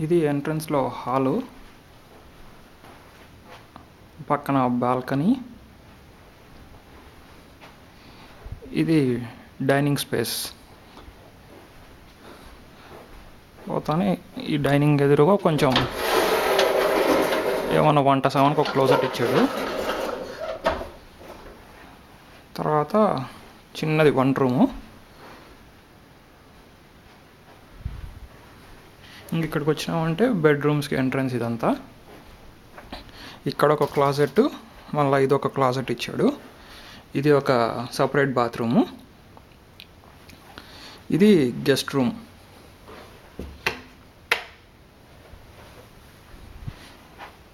ఇది ఎంట్రన్స్లో హాలు, పక్కన బాల్కనీ. ఇది డైనింగ్ స్పేస్. పోతానే ఈ డైనింగ్ ఎదురుగా కొంచెం ఏమన్నా వంట సామాన్కి ఒక క్లోజెట్ ఇచ్చాడు. తర్వాత చిన్నది వంట రూము. ఇక్కడికి వచ్చినామంటే బెడ్రూమ్స్కి ఎంట్రన్స్ ఇదంతా. ఇక్కడ ఒక క్లాజెట్, మళ్ళీ ఇది ఒక క్లాజెట్ ఇచ్చాడు. ఇది ఒక సపరేట్ బాత్రూము. ఇది గెస్ట్ రూమ్.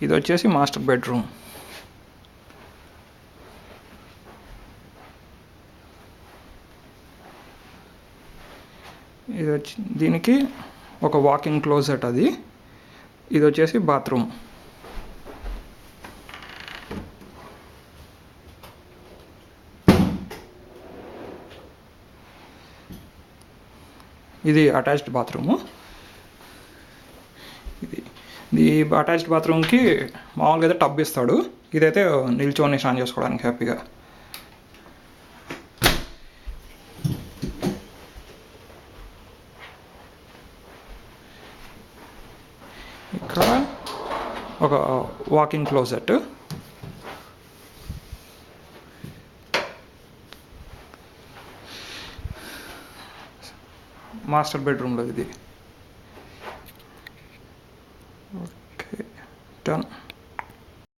ఇది వచ్చేసి మాస్టర్ బెడ్రూమ్. ఇది వచ్చి దీనికి ఒక వాకింగ్ క్లోజెట్ అది. ఇది వచ్చేసి బాత్రూమ్. ఇది అటాచ్డ్ బాత్రూము. ఈ అటాచ్డ్ బాత్రూమ్కి మామూలుగా అయితే టబ్ ఇస్తాడు. ఇదైతే నిల్చొని స్నానం చేసుకోవడానికి హ్యాపీగా. ఇక్కడ ఒక వాకింగ్ క్లోజెట్. మాస్టర్ బెడ్రూమ్లో ఇది.